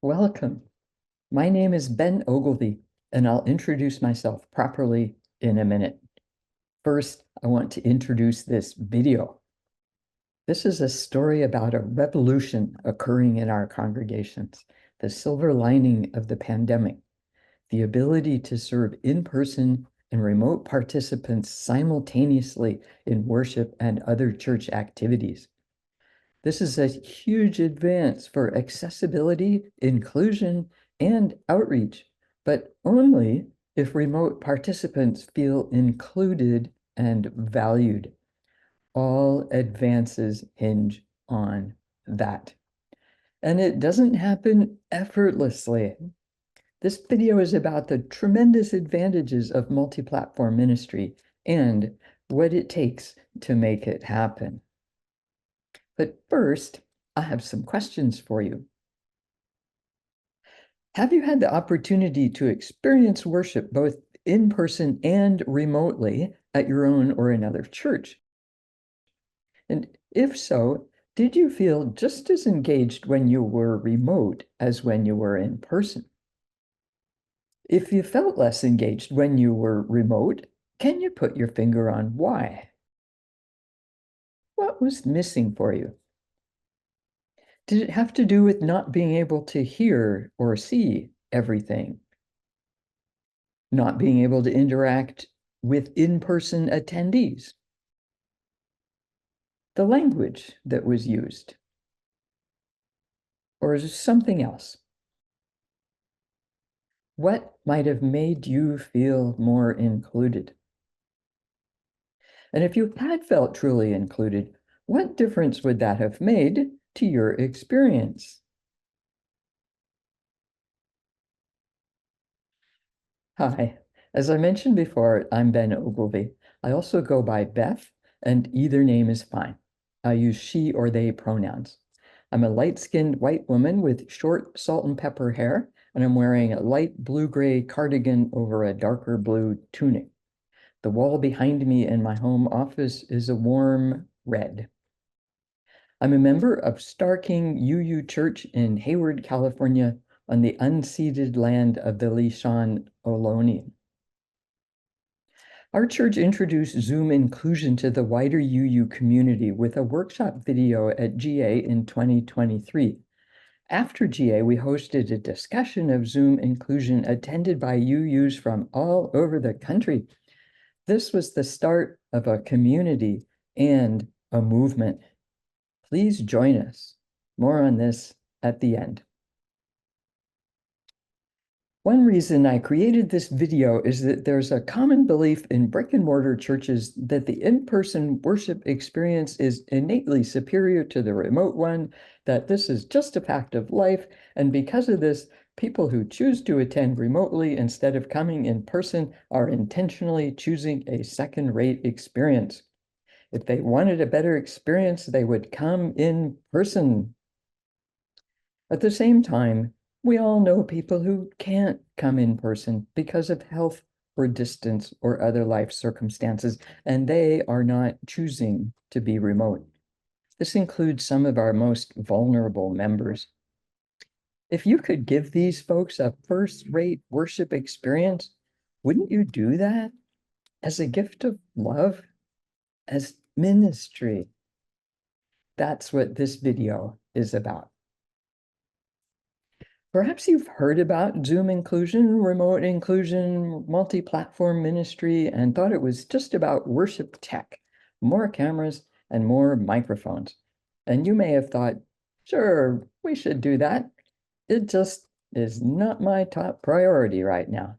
Welcome. My name is Ben Ogilvy, and I'll introduce myself properly in a minute. First, I want to introduce this video. This is a story about a revolution occurring in our congregations, the silver lining of the pandemic, the ability to serve in-person and remote participants simultaneously in worship and other church activities. This is a huge advance for accessibility, inclusion, and outreach, but only if remote participants feel included and valued. All advances hinge on that. And it doesn't happen effortlessly. This video is about the tremendous advantages of multi-platform ministry and what it takes to make it happen. But first, I have some questions for you. Have you had the opportunity to experience worship both in person and remotely at your own or another church? And if so, did you feel just as engaged when you were remote as when you were in person? If you felt less engaged when you were remote, can you put your finger on why? What was missing for you? Did it have to do with not being able to hear or see everything? Not being able to interact with in-person attendees? The language that was used? Or is it something else? What might have made you feel more included? And if you had felt truly included, what difference would that have made to your experience? Hi, as I mentioned before, I'm Ben Ogilvy. I also go by Beth, and either name is fine. I use she or they pronouns. I'm a light-skinned white woman with short salt and pepper hair, and I'm wearing a light blue-gray cardigan over a darker blue tunic. The wall behind me in my home office is a warm red. I'm a member of Star King UU Church in Hayward, California, on the unceded land of the Lishan Ohlone. Our church introduced Zoom inclusion to the wider UU community with a workshop video at GA in 2023. After GA, we hosted a discussion of Zoom inclusion attended by UUs from all over the country. This was the start of a community and a movement. Please join us. More on this at the end. One reason I created this video is that there's a common belief in brick and mortar churches that the in-person worship experience is innately superior to the remote one, that this is just a fact of life, and because of this, people who choose to attend remotely instead of coming in person are intentionally choosing a second-rate experience. If they wanted a better experience, they would come in person. At the same time, we all know people who can't come in person because of health or distance or other life circumstances, and they are not choosing to be remote. This includes some of our most vulnerable members. If you could give these folks a first-rate worship experience, wouldn't you do that as a gift of love, as ministry? That's what this video is about. Perhaps you've heard about Zoom inclusion, remote inclusion, multi-platform ministry, and thought it was just about worship tech, more cameras and more microphones. And you may have thought, sure, we should do that. It just is not my top priority right now.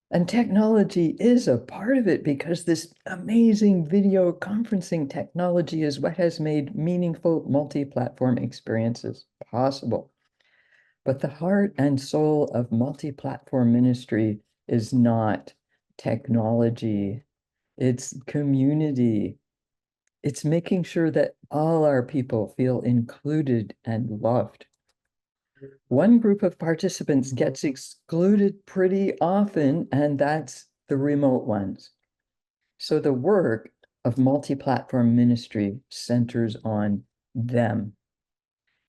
And technology is a part of it because this amazing video conferencing technology is what has made meaningful multi-platform experiences possible. But the heart and soul of multi-platform ministry is not technology, it's community. It's making sure that all our people feel included and loved. One group of participants gets excluded pretty often, and that's the remote ones. So the work of multi-platform ministry centers on them.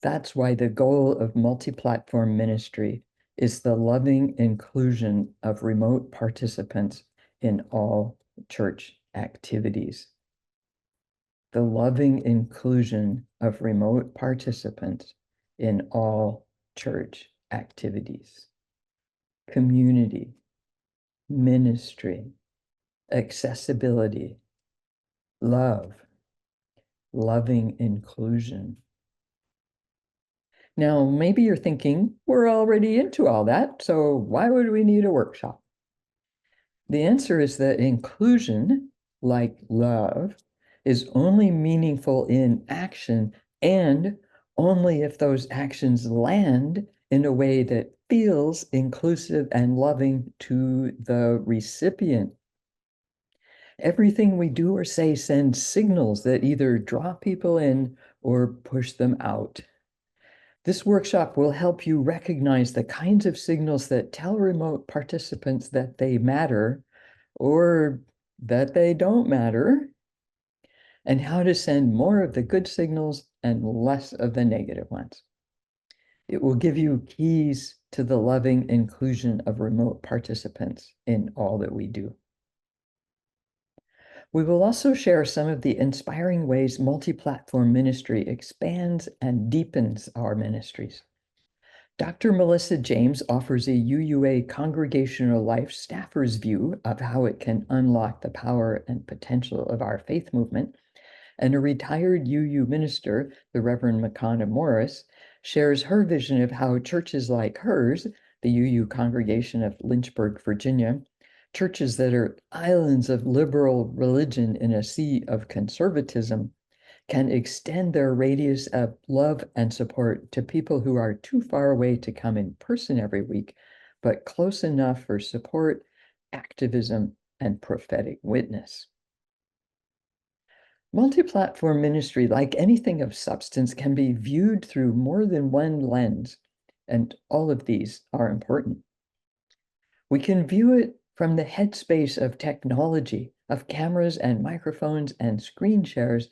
That's why the goal of multi-platform ministry is the loving inclusion of remote participants in all church activities. The loving inclusion of remote participants in all church activities. Community, ministry, accessibility, love, loving inclusion. Now, maybe you're thinking, we're already into all that, so why would we need a workshop? The answer is that inclusion, like love, is only meaningful in action and only if those actions land in a way that feels inclusive and loving to the recipient. Everything we do or say sends signals that either draw people in or push them out. This workshop will help you recognize the kinds of signals that tell remote participants that they matter or that they don't matter, and how to send more of the good signals and less of the negative ones. It will give you keys to the loving inclusion of remote participants in all that we do. We will also share some of the inspiring ways multi-platform ministry expands and deepens our ministries. Dr. Melissa James offers a UUA congregational life staffer's view of how it can unlock the power and potential of our faith movement. And a retired UU minister, the Reverend Makana Morris, shares her vision of how churches like hers, the UU congregation of Lynchburg, Virginia, churches that are islands of liberal religion in a sea of conservatism, can extend their radius of love and support to people who are too far away to come in person every week, but close enough for support, activism, and prophetic witness. Multi-platform ministry, like anything of substance, can be viewed through more than one lens, and all of these are important. We can view it from the headspace of technology, of cameras and microphones and screen shares,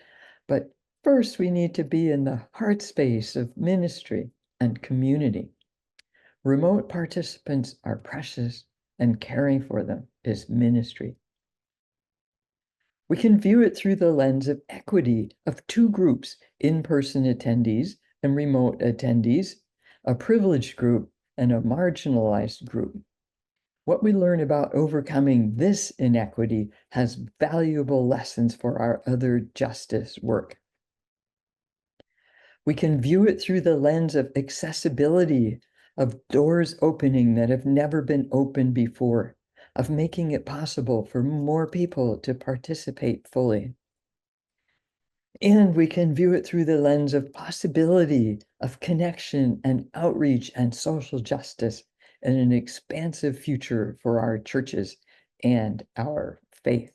but first we need to be in the heart space of ministry and community. Remote participants are precious, and caring for them is ministry. We can view it through the lens of equity of two groups, in-person attendees and remote attendees, a privileged group and a marginalized group. What we learn about overcoming this inequity has valuable lessons for our other justice work. We can view it through the lens of accessibility, of doors opening that have never been opened before, of making it possible for more people to participate fully. And we can view it through the lens of possibility, of connection and outreach and social justice, and an expansive future for our churches and our faith.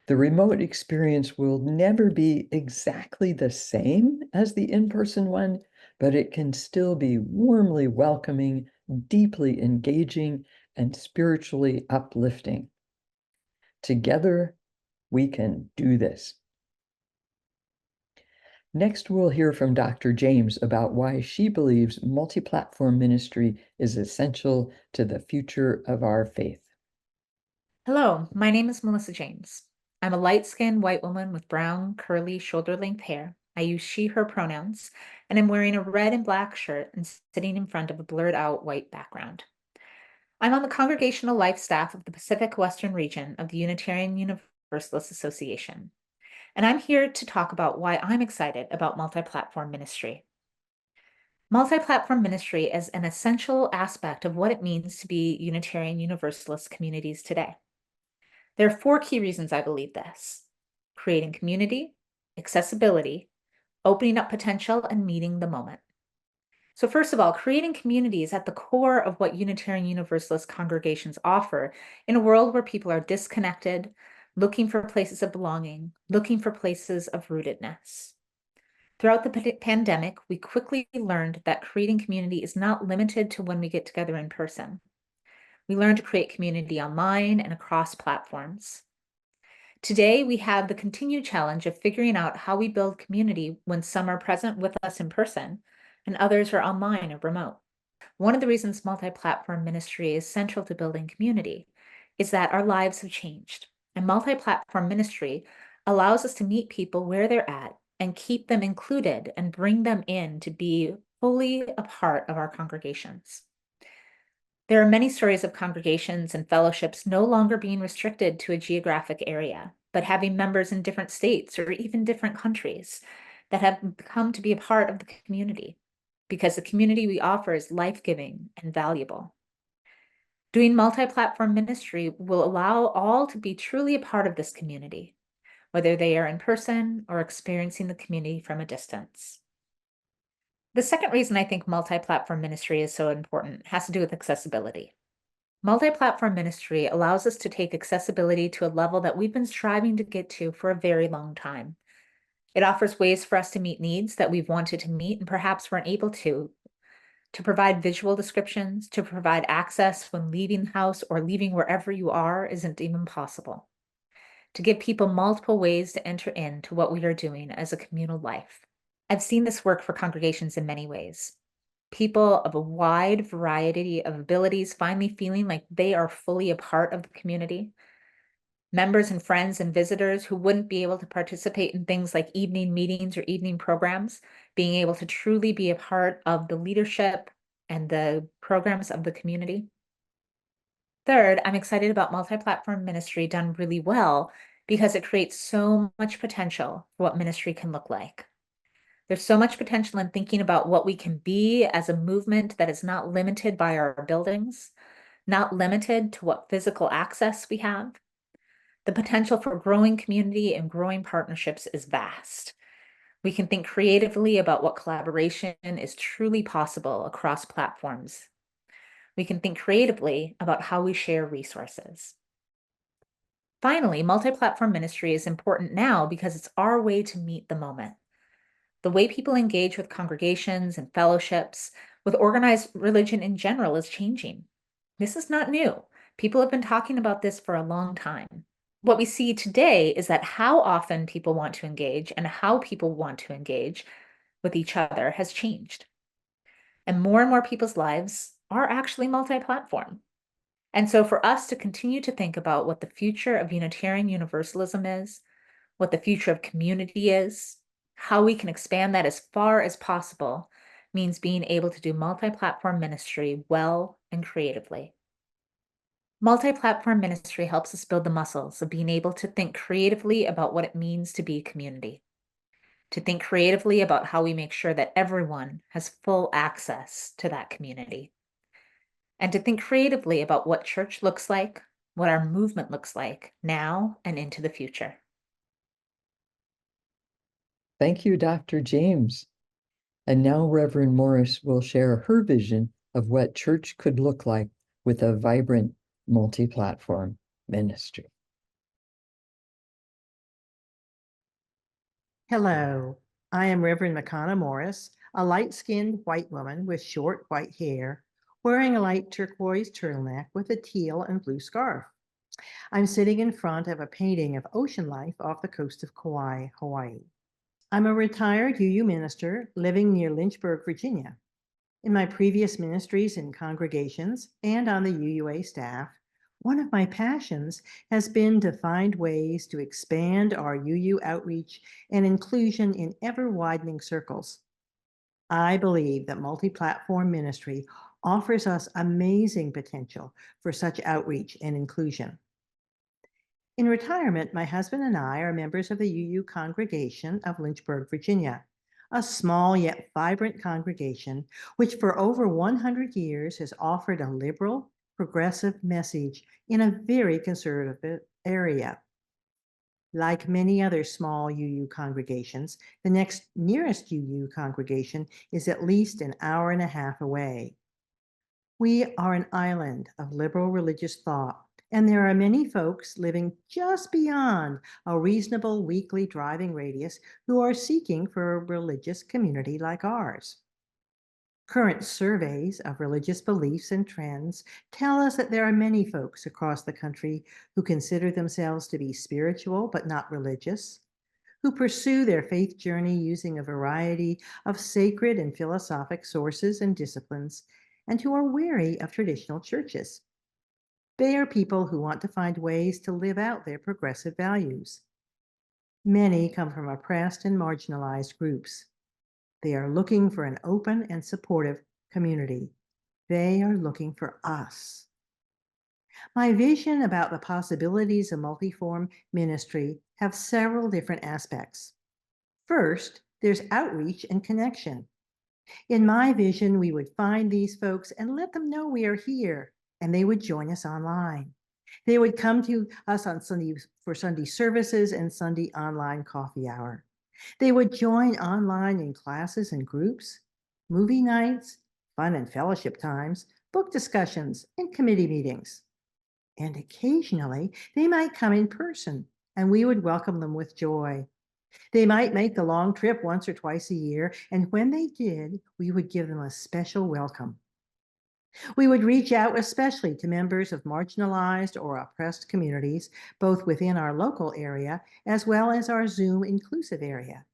The remote experience will never be exactly the same as the in-person one, but it can still be warmly welcoming, deeply engaging, and spiritually uplifting. Together, we can do this. Next, we'll hear from Dr. James about why she believes multi-platform ministry is essential to the future of our faith. Hello, my name is Melissa James. I'm a light-skinned white woman with brown, curly, shoulder-length hair. I use she, her pronouns, and I'm wearing a red and black shirt and sitting in front of a blurred-out white background. I'm on the congregational life staff of the Pacific Western region of the Unitarian Universalist Association, and I'm here to talk about why I'm excited about multi-platform ministry. Multi-platform ministry is an essential aspect of what it means to be Unitarian Universalist communities today. There are 4 key reasons I believe this: creating community, accessibility, opening up potential, and meeting the moment. So first of all, creating community is at the core of what Unitarian Universalist congregations offer in a world where people are disconnected, looking for places of belonging, looking for places of rootedness. Throughout the pandemic, we quickly learned that creating community is not limited to when we get together in person. We learned to create community online and across platforms. Today, we have the continued challenge of figuring out how we build community when some are present with us in person and others are online or remote. One of the reasons multi-platform ministry is central to building community is that our lives have changed. And multi-platform ministry allows us to meet people where they're at and keep them included and bring them in to be fully a part of our congregations. There are many stories of congregations and fellowships no longer being restricted to a geographic area, but having members in different states or even different countries that have come to be a part of the community because the community we offer is life-giving and valuable. Doing multi-platform ministry will allow all to be truly a part of this community, whether they are in person or experiencing the community from a distance. The second reason I think multi-platform ministry is so important has to do with accessibility. Multi-platform ministry allows us to take accessibility to a level that we've been striving to get to for a very long time. It offers ways for us to meet needs that we've wanted to meet and perhaps weren't able to provide visual descriptions, to provide access when leaving the house or leaving wherever you are isn't even possible, to give people multiple ways to enter into what we are doing as a communal life. I've seen this work for congregations in many ways. People of a wide variety of abilities finally feeling like they are fully a part of the community. Members and friends and visitors who wouldn't be able to participate in things like evening meetings or evening programs, being able to truly be a part of the leadership and the programs of the community. Third, I'm excited about multi-platform ministry done really well because it creates so much potential for what ministry can look like. There's so much potential in thinking about what we can be as a movement that is not limited by our buildings, not limited to what physical access we have. The potential for growing community and growing partnerships is vast. We can think creatively about what collaboration is truly possible across platforms. We can think creatively about how we share resources. Finally, multi-platform ministry is important now because it's our way to meet the moment. The way people engage with congregations and fellowships, with organized religion in general, is changing. This is not new. People have been talking about this for a long time. What we see today is that how often people want to engage and how people want to engage with each other has changed. And more people's lives are actually multi-platform. And so for us to continue to think about what the future of Unitarian Universalism is, what the future of community is, how we can expand that as far as possible, means being able to do multi-platform ministry well and creatively. Multi-platform ministry helps us build the muscles of being able to think creatively about what it means to be a community, to think creatively about how we make sure that everyone has full access to that community, and to think creatively about what church looks like, what our movement looks like now and into the future. Thank you, Dr. James. And now Reverend Morris will share her vision of what church could look like with a vibrant multi-platform ministry. Hello, I am Reverend Makana Morris, a light-skinned white woman with short white hair, wearing a light turquoise turtleneck with a teal and blue scarf. I'm sitting in front of a painting of ocean life off the coast of Kauai, Hawaii. I'm a retired UU minister living near Lynchburg, Virginia. In my previous ministries and congregations and on the UUA staff, one of my passions has been to find ways to expand our UU outreach and inclusion in ever-widening circles. I believe that multi-platform ministry offers us amazing potential for such outreach and inclusion. In retirement, my husband and I are members of the UU congregation of Lynchburg, Virginia, a small yet vibrant congregation which for over 100 years has offered a liberal, progressive message in a very conservative area. Like many other small UU congregations, the next nearest UU congregation is at least an hour and a half away. We are an island of liberal religious thought, and there are many folks living just beyond a reasonable weekly driving radius who are seeking for a religious community like ours. Current surveys of religious beliefs and trends tell us that there are many folks across the country who consider themselves to be spiritual but not religious, who pursue their faith journey using a variety of sacred and philosophic sources and disciplines, and who are wary of traditional churches. They are people who want to find ways to live out their progressive values. Many come from oppressed and marginalized groups. They are looking for an open and supportive community. They are looking for us. My vision about the possibilities of multiform ministry have several different aspects. First, there's outreach and connection. In my vision, we would find these folks and let them know we are here, and they would join us online. They would come to us on Sunday for Sunday services and Sunday online coffee hour. They would join online in classes and groups, movie nights, fun and fellowship times, book discussions, and committee meetings. And occasionally, they might come in person, and we would welcome them with joy. They might make the long trip once or twice a year, and when they did, we would give them a special welcome. We would reach out especially to members of marginalized or oppressed communities, both within our local area as well as our Zoom inclusive area.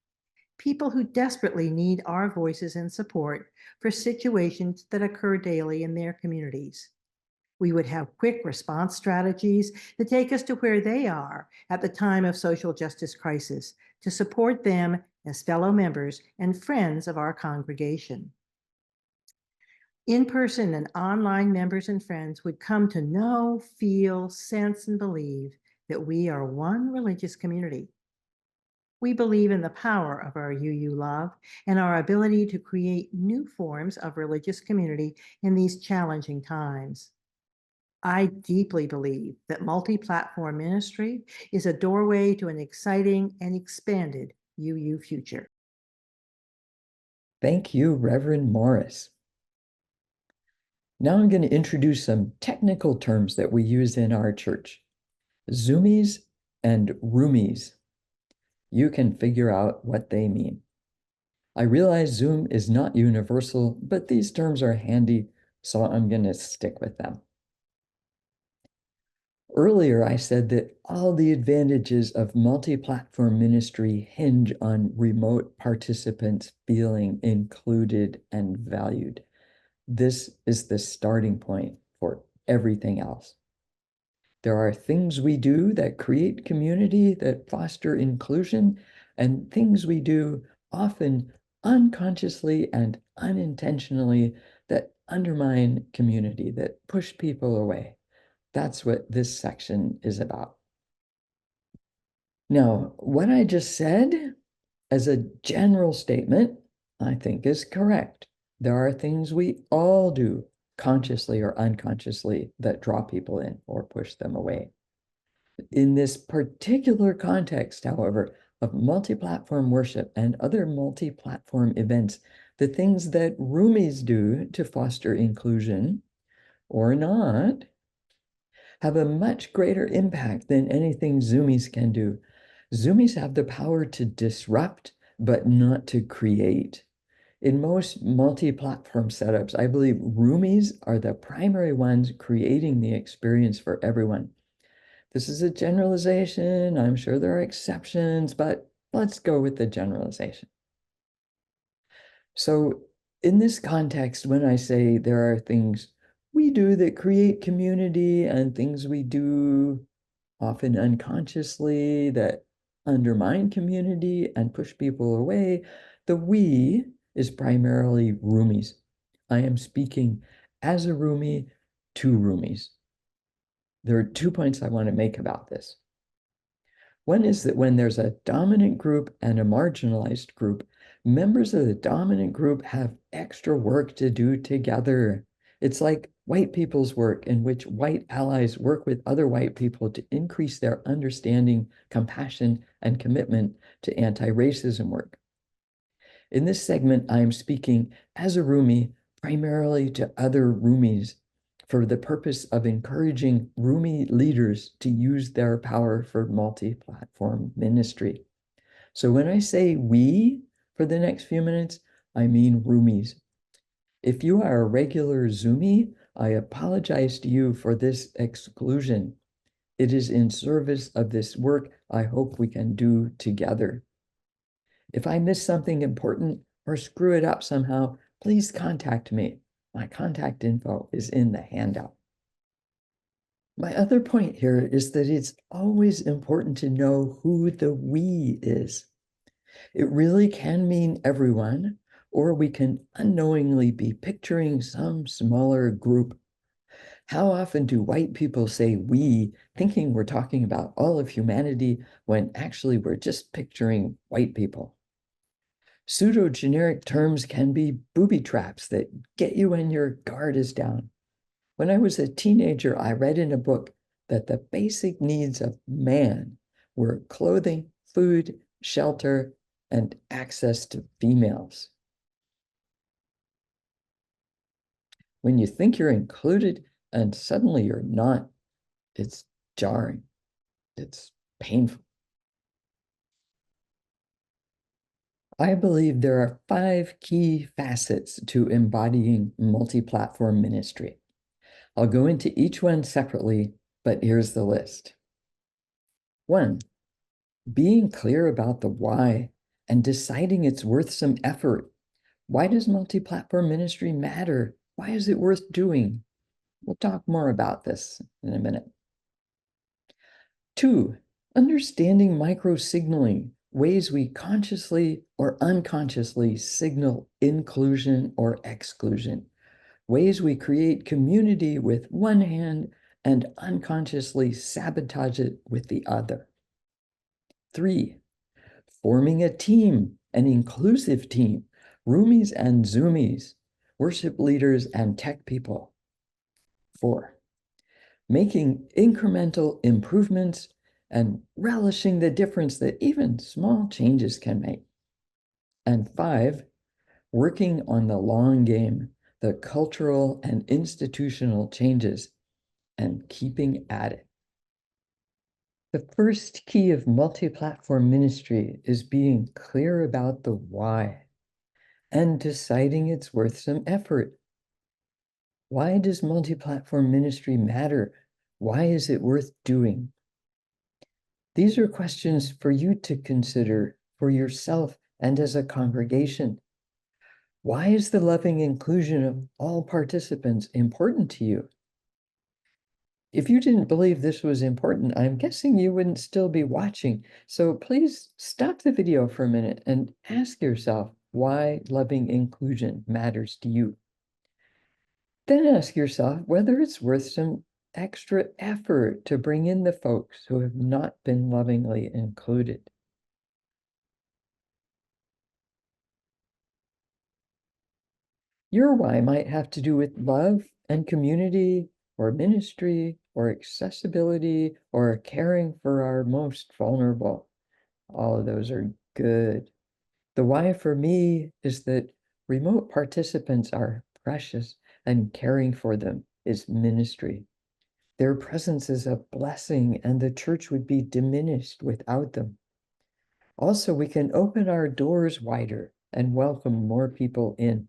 People who desperately need our voices and support for situations that occur daily in their communities. We would have quick response strategies that take us to where they are at the time of social justice crisis to support them as fellow members and friends of our congregation. In-person and online members and friends would come to know, feel, sense, and believe that we are one religious community. We believe in the power of our UU love and our ability to create new forms of religious community in these challenging times. I deeply believe that multi-platform ministry is a doorway to an exciting and expanded UU future. Thank you, Reverend Morris. Now I'm going to introduce some technical terms that we use in our church. Zoomies and roomies. You can figure out what they mean. I realize Zoom is not universal, but these terms are handy, so I'm going to stick with them. Earlier, I said that all the advantages of multi-platform ministry hinge on remote participants feeling included and valued. This is the starting point for everything else. There are things we do that create community, that foster inclusion, and things we do often unconsciously and unintentionally that undermine community, that push people away. That's what this section is about. Now, what I just said as a general statement, I think is correct. There are things we all do, consciously or unconsciously, that draw people in or push them away. In this particular context, however, of multi-platform worship and other multi-platform events, the things that roomies do to foster inclusion or not have a much greater impact than anything Zoomies can do. Zoomies have the power to disrupt, but not to create. In most multi-platform setups, I believe roomies are the primary ones creating the experience for everyone. This is a generalization. I'm sure there are exceptions, but let's go with the generalization. So in this context, when I say there are things we do that create community and things we do often unconsciously that undermine community and push people away, the we is primarily roomies. I am speaking as a roomie to roomies. There are 2 points I want to make about this. One is that when there's a dominant group and a marginalized group, members of the dominant group have extra work to do together. It's like white people's work, in which white allies work with other white people to increase their understanding, compassion, and commitment to anti-racism work. In this segment, I am speaking as a roomie primarily to other roomies for the purpose of encouraging roomie leaders to use their power for multi-platform ministry. So when I say we for the next few minutes, I mean roomies. If you are a regular Zoomie, I apologize to you for this exclusion. It is in service of this work I hope we can do together. If I miss something important or screw it up somehow, please contact me. My contact info is in the handout. My other point here is that it's always important to know who the we is. It really can mean everyone, or we can unknowingly be picturing some smaller group. How often do white people say we, thinking we're talking about all of humanity, when actually we're just picturing white people? Pseudo-generic terms can be booby traps that get you when your guard is down. When I was a teenager, I read in a book that the basic needs of man were clothing, food, shelter, and access to females. When you think you're included and suddenly you're not, it's jarring. It's painful. I believe there are 5 key facets to embodying multi-platform ministry. I'll go into each one separately, but here's the list. 1, being clear about the why and deciding it's worth some effort. Why does multi-platform ministry matter? Why is it worth doing? We'll talk more about this in a minute. 2, understanding micro-signaling, ways we consciously or unconsciously signal inclusion or exclusion, ways we create community with one hand and unconsciously sabotage it with the other. 3, forming a team, an inclusive team, roomies and zoomies, worship leaders and tech people. 4, making incremental improvements and relishing the difference that even small changes can make. And 5, working on the long game, the cultural and institutional changes, and keeping at it. The first key of multi-platform ministry is being clear about the why and deciding it's worth some effort. Why does multi-platform ministry matter? Why is it worth doing? These are questions for you to consider for yourself and as a congregation. Why is the loving inclusion of all participants important to you? If you didn't believe this was important, I'm guessing you wouldn't still be watching. So please stop the video for a minute and ask yourself why loving inclusion matters to you. Then ask yourself whether it's worth some extra effort to bring in the folks who have not been lovingly included. Your why might have to do with love and community, or ministry, or accessibility, or caring for our most vulnerable. All of those are good. The why for me is that remote participants are precious and caring for them is ministry. Their presence is a blessing and the church would be diminished without them. Also, we can open our doors wider and welcome more people in.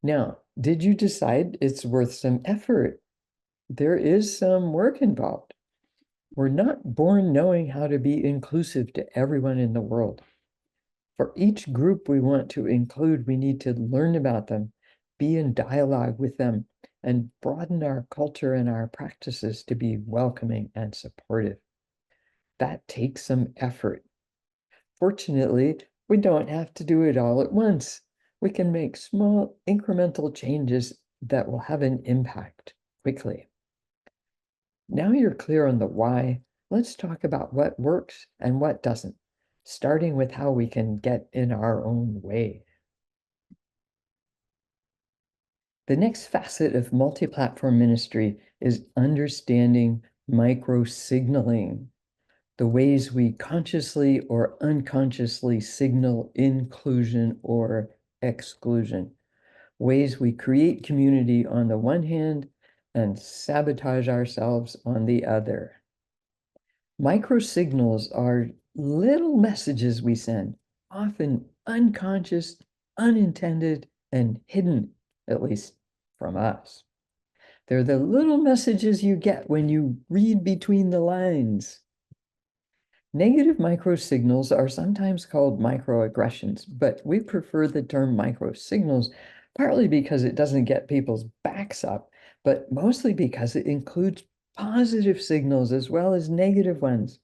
Now, did you decide it's worth some effort? There is some work involved. We're not born knowing how to be inclusive to everyone in the world. For each group we want to include, we need to learn about them, be in dialogue with them, and broaden our culture and our practices to be welcoming and supportive. That takes some effort. Fortunately, we don't have to do it all at once. We can make small incremental changes that will have an impact quickly. Now you're clear on the why, let's talk about what works and what doesn't, starting with how we can get in our own way. The next facet of multi-platform ministry is understanding micro-signaling, the ways we consciously or unconsciously signal inclusion or exclusion, ways we create community on the one hand and sabotage ourselves on the other. Micro signals are little messages we send, often unconscious, unintended and hidden, at least from us. They're the little messages you get when you read between the lines. Negative microsignals are sometimes called microaggressions, but we prefer the term microsignals partly because it doesn't get people's backs up, but mostly because it includes positive signals as well as negative ones.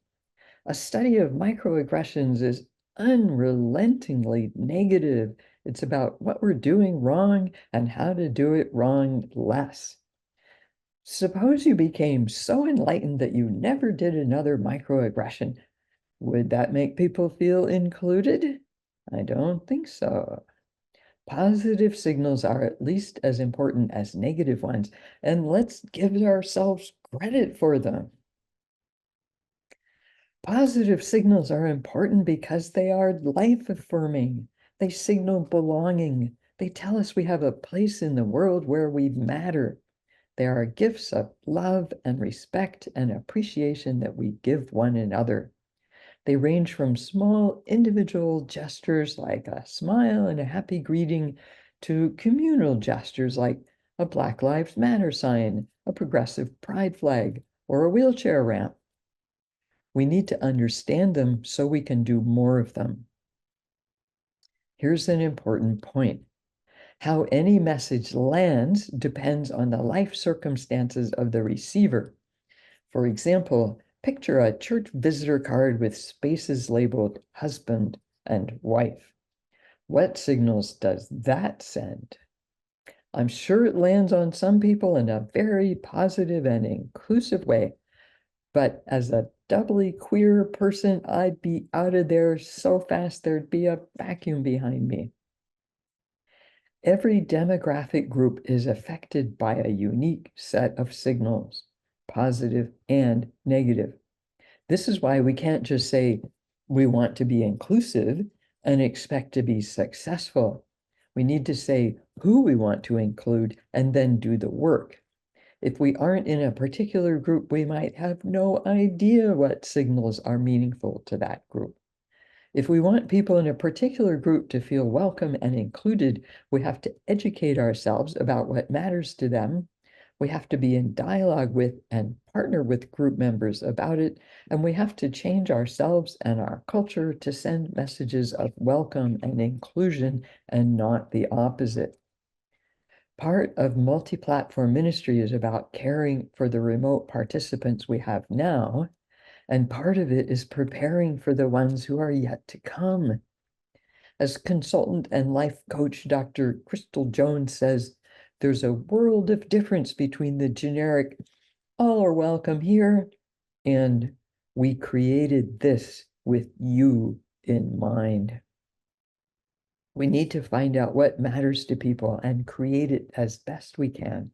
A study of microaggressions is unrelentingly negative. It's about what we're doing wrong and how to do it wrong less. Suppose you became so enlightened that you never did another microaggression. Would that make people feel included? I don't think so. Positive signals are at least as important as negative ones, and let's give ourselves credit for them. Positive signals are important because they are life-affirming. They signal belonging. They tell us we have a place in the world where we matter. They are gifts of love and respect and appreciation that we give one another. They range from small individual gestures like a smile and a happy greeting to communal gestures like a Black Lives Matter sign, a progressive pride flag, or a wheelchair ramp. We need to understand them so we can do more of them. Here's an important point. How any message lands depends on the life circumstances of the receiver. For example, picture a church visitor card with spaces labeled husband and wife. What signals does that send? I'm sure it lands on some people in a very positive and inclusive way, but as a doubly queer person, I'd be out of there so fast there'd be a vacuum behind me. Every demographic group is affected by a unique set of signals, positive and negative. This is why we can't just say we want to be inclusive and expect to be successful. We need to say who we want to include and then do the work. If we aren't in a particular group, we might have no idea what signals are meaningful to that group. If we want people in a particular group to feel welcome and included, we have to educate ourselves about what matters to them. We have to be in dialogue with and partner with group members about it, and we have to change ourselves and our culture to send messages of welcome and inclusion and not the opposite. Part of multi-platform ministry is about caring for the remote participants we have now, and part of it is preparing for the ones who are yet to come. As consultant and life coach Dr. Crystal Jones says, there's a world of difference between the generic, all are welcome here, and we created this with you in mind. We need to find out what matters to people and create it as best we can,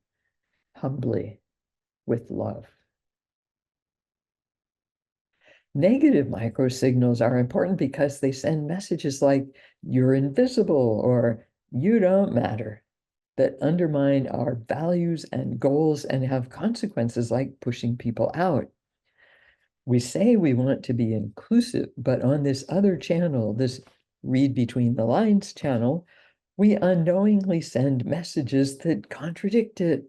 humbly, with love. Negative microsignals are important because they send messages like, you're invisible or you don't matter, that undermine our values and goals and have consequences like pushing people out. We say we want to be inclusive, but on this other channel, this read between the lines channel, we unknowingly send messages that contradict it.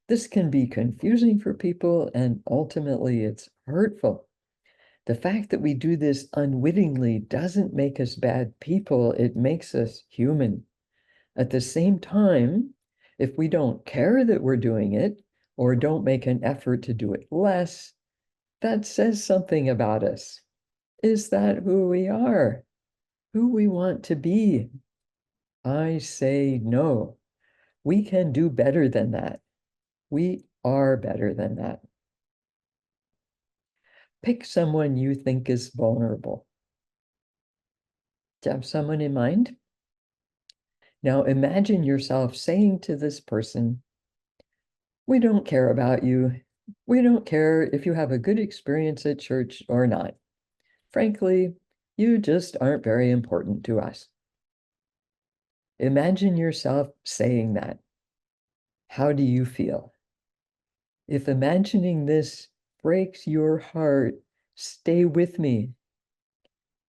This can be confusing for people, and ultimately it's hurtful. The fact that we do this unwittingly doesn't make us bad people, it makes us human. At the same time, if we don't care that we're doing it, or don't make an effort to do it less, that says something about us. Is that who we are? Who we want to be? I say no. We can do better than that. We are better than that. Pick someone you think is vulnerable. Do you have someone in mind? Now imagine yourself saying to this person, we don't care about you. We don't care if you have a good experience at church or not. Frankly, you just aren't very important to us. Imagine yourself saying that. How do you feel? If imagining this breaks your heart, stay with me.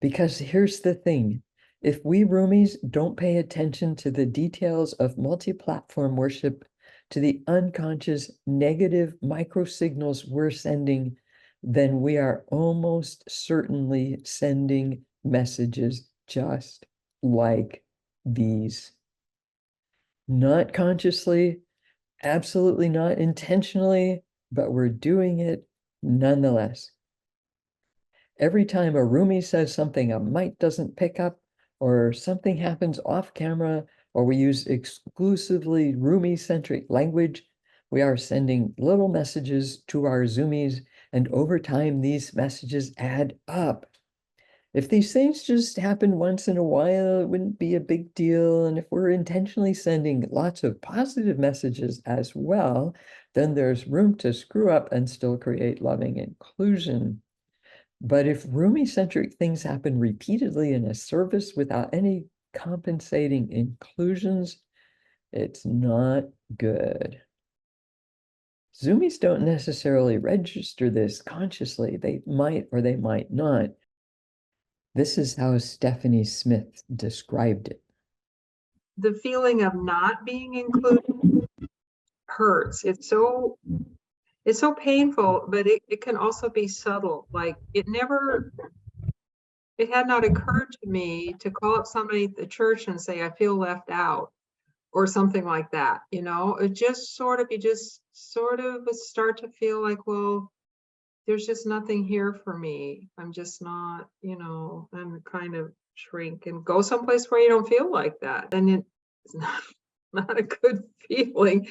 Because here's the thing, If we roomies don't pay attention to the details of multi-platform worship, to the unconscious negative microsignals we're sending, then we are almost certainly sending messages just like these. Not consciously, absolutely not intentionally, but we're doing it nonetheless. Every time a roomie says something a mic doesn't pick up, or something happens off camera, or we use exclusively roomie-centric language, we are sending little messages to our Zoomies, and over time, these messages add up. If these things just happen once in a while, it wouldn't be a big deal. And if we're intentionally sending lots of positive messages as well, then there's room to screw up and still create loving inclusion. But if roomie-centric things happen repeatedly in a service without any compensating inclusions, it's not good. Zoomies don't necessarily register this consciously. They might or they might not. This is how Stephanie Smith described it. The feeling of not being included hurts. It's so painful, but it can also be subtle. Like it had not occurred to me to call up somebody at the church and say, I feel left out or something like that. It just you just sort of start to feel like, well, there's just nothing here for me. I'm just not, I'm kind of shrink and go someplace where you don't feel like that. And it's not a good feeling,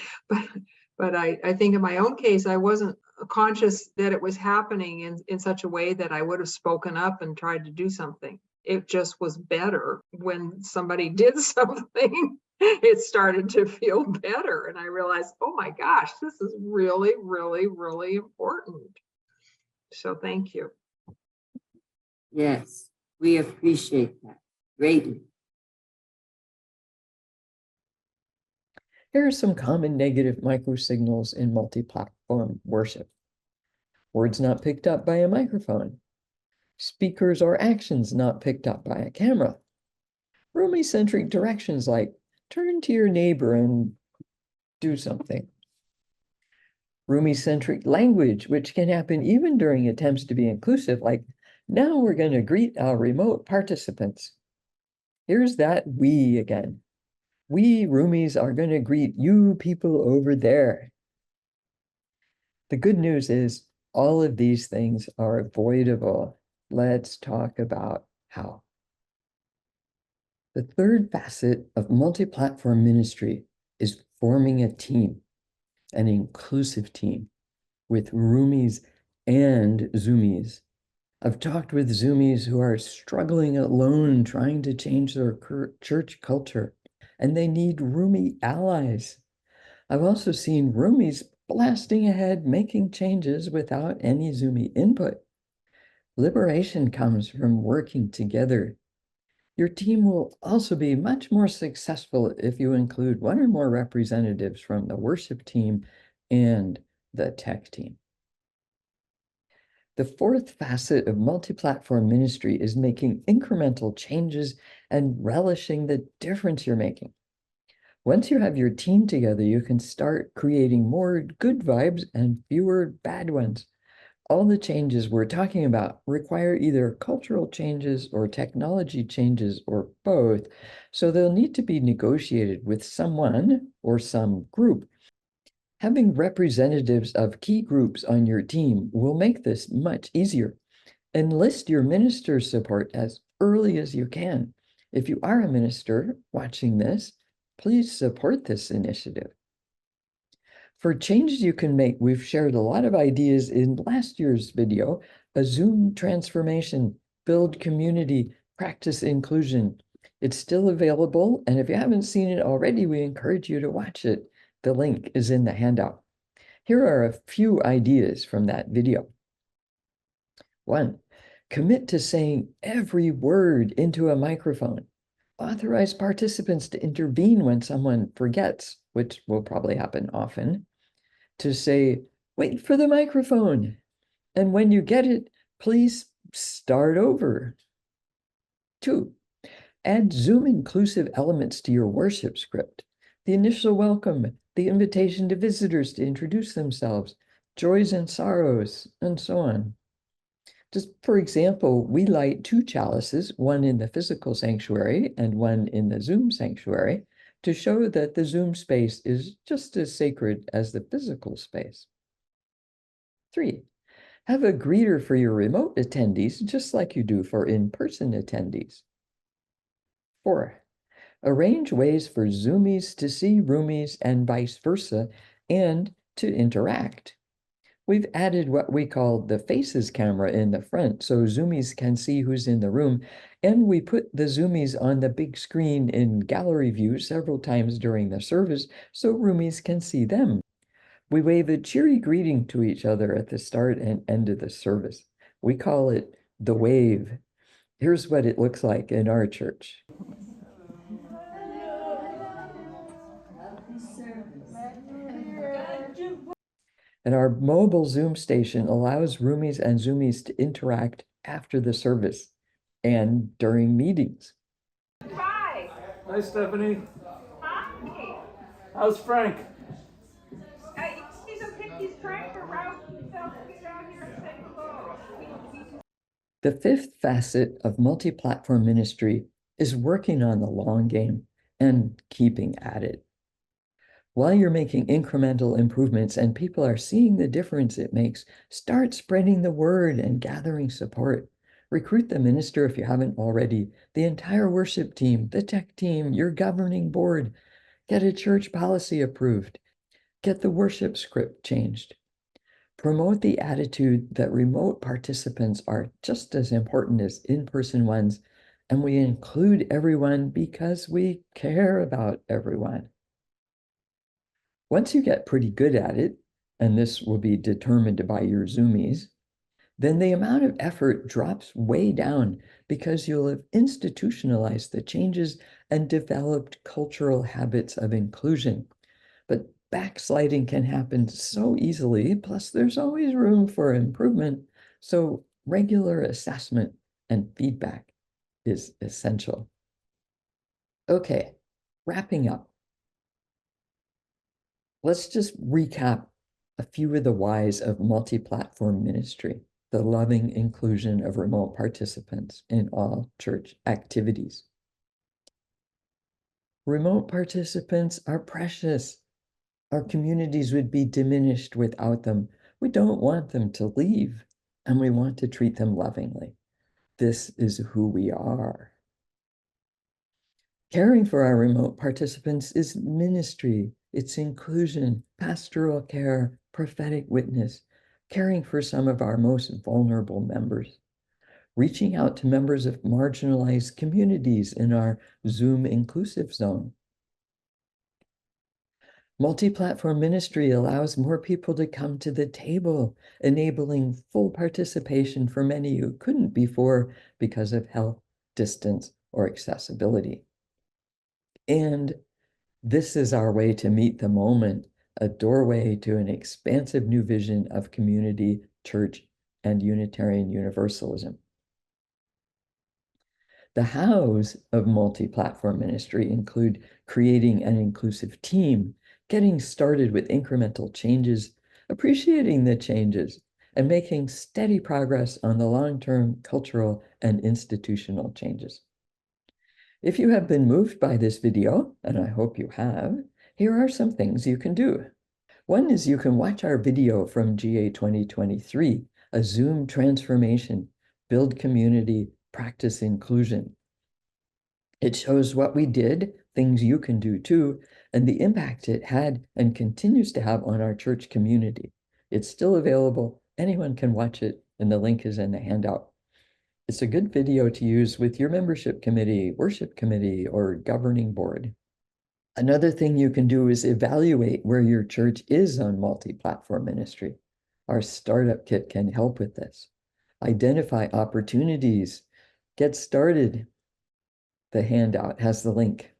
but I think in my own case, I wasn't conscious that it was happening in such a way that I would have spoken up and tried to do something. It just was better when somebody did something. It started to feel better. And I realized, oh my gosh, this is really, really, really important. So thank you. Yes, we appreciate that greatly. Here are some common negative microsignals in multi-platform worship. Words not picked up by a microphone. Speakers or actions not picked up by a camera. Roomie-centric directions like turn to your neighbor and do something. Roomie-centric language, which can happen even during attempts to be inclusive, like now we're going to greet our remote participants. Here's that we again. We roomies are going to greet you people over there. The good news is all of these things are avoidable. Let's talk about how. The third facet of multi-platform ministry is forming a team, an inclusive team with roomies and Zoomies. I've talked with Zoomies who are struggling alone, trying to change their church culture, and they need roomie allies. I've also seen roomies blasting ahead, making changes without any Zoomie input. Liberation comes from working together. Your team will also be much more successful if you include one or more representatives from the worship team and the tech team. The fourth facet of multi-platform ministry is making incremental changes and relishing the difference you're making. Once you have your team together, you can start creating more good vibes and fewer bad ones. All the changes we're talking about require either cultural changes or technology changes or both, so they'll need to be negotiated with someone or some group. Having representatives of key groups on your team will make this much easier. Enlist your minister's support as early as you can. If you are a minister watching this, please support this initiative. For changes you can make, we've shared a lot of ideas in last year's video: a Zoom transformation, build community, practice inclusion. It's still available, and if you haven't seen it already, we encourage you to watch it. The link is in the handout. Here are a few ideas from that video. 1, commit to saying every word into a microphone. Authorize participants to intervene when someone forgets, which will probably happen often, to say, wait for the microphone. And when you get it, please start over. 2, Add Zoom inclusive elements to your worship script. The initial welcome, the invitation to visitors to introduce themselves, joys and sorrows, and so on. Just for example, we light 2 chalices, one in the physical sanctuary and one in the Zoom sanctuary, to show that the Zoom space is just as sacred as the physical space. 3, have a greeter for your remote attendees, just like you do for in-person attendees. 4, arrange ways for Zoomies to see Roomies and vice versa, and to interact. We've added what we call the faces camera in the front so Zoomies can see who's in the room, and we put the Zoomies on the big screen in gallery view several times during the service so Roomies can see them. We wave a cheery greeting to each other at the start and end of the service. We call it the wave. Here's what it looks like in our church. And our mobile Zoom station allows Roomies and Zoomies to interact after the service and during meetings. Hi. Hi, Stephanie. Hi. How's Frank? He's a he's trying to route himself to get down here and say hello. The 5th facet of multi-platform ministry is working on the long game and keeping at it. While you're making incremental improvements and people are seeing the difference it makes, start spreading the word and gathering support. Recruit the minister if you haven't already, the entire worship team, the tech team, your governing board. Get a church policy approved. Get the worship script changed. Promote the attitude that remote participants are just as important as in-person ones, and we include everyone because we care about everyone. Once you get pretty good at it, and this will be determined by your Zoomies, then the amount of effort drops way down because you'll have institutionalized the changes and developed cultural habits of inclusion. But backsliding can happen so easily, plus there's always room for improvement, so regular assessment and feedback is essential. Okay, wrapping up. Let's just recap a few of the whys of multi-platform ministry, the loving inclusion of remote participants in all church activities. Remote participants are precious. Our communities would be diminished without them. We don't want them to leave, and we want to treat them lovingly. This is who we are. Caring for our remote participants is ministry. It's inclusion, pastoral care, prophetic witness, caring for some of our most vulnerable members, reaching out to members of marginalized communities in our Zoom inclusive zone. Multi-platform ministry allows more people to come to the table, enabling full participation for many who couldn't before because of health, distance, or accessibility. And this is our way to meet the moment, a doorway to an expansive new vision of community, church, and Unitarian Universalism. The hows of multi-platform ministry include creating an inclusive team, getting started with incremental changes, appreciating the changes, and making steady progress on the long-term cultural and institutional changes. If you have been moved by this video, and I hope you have, here are some things you can do. One is you can watch our video from GA 2023, a Zoom transformation, build community, practice inclusion. It shows what we did, things you can do too, and the impact it had and continues to have on our church community. It's still available. Anyone can watch it, and the link is in the handout. It's a good video to use with your membership committee, worship committee, or governing board. Another thing you can do is evaluate where your church is on multi-platform ministry. Our startup kit can help with this. Identify opportunities. Get started. The handout has the link.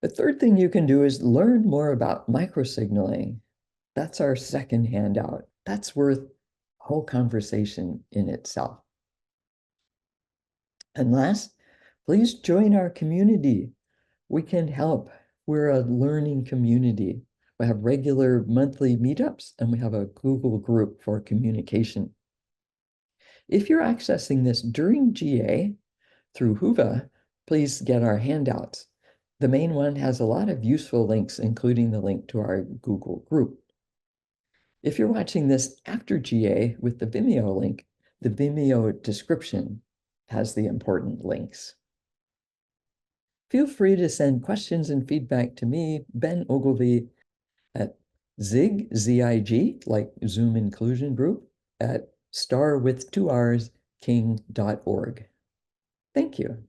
The third thing you can do is learn more about microsignaling. That's our second handout. That's worth a whole conversation in itself. And last, Please join our community. We can help. We're a learning community. We have regular monthly meetups, and we have a Google group for communication. If you're accessing this during GA through Whova, please get our handouts. The main one has a lot of useful links, including the link to our Google group. If you're watching this after GA with the Vimeo link, the Vimeo description has the important links. Feel free to send questions and feedback to me, Ben Ogilvy, at Zig, Z-I-G, like Zoom Inclusion Group, at star with 2 R's, king.org. Thank you.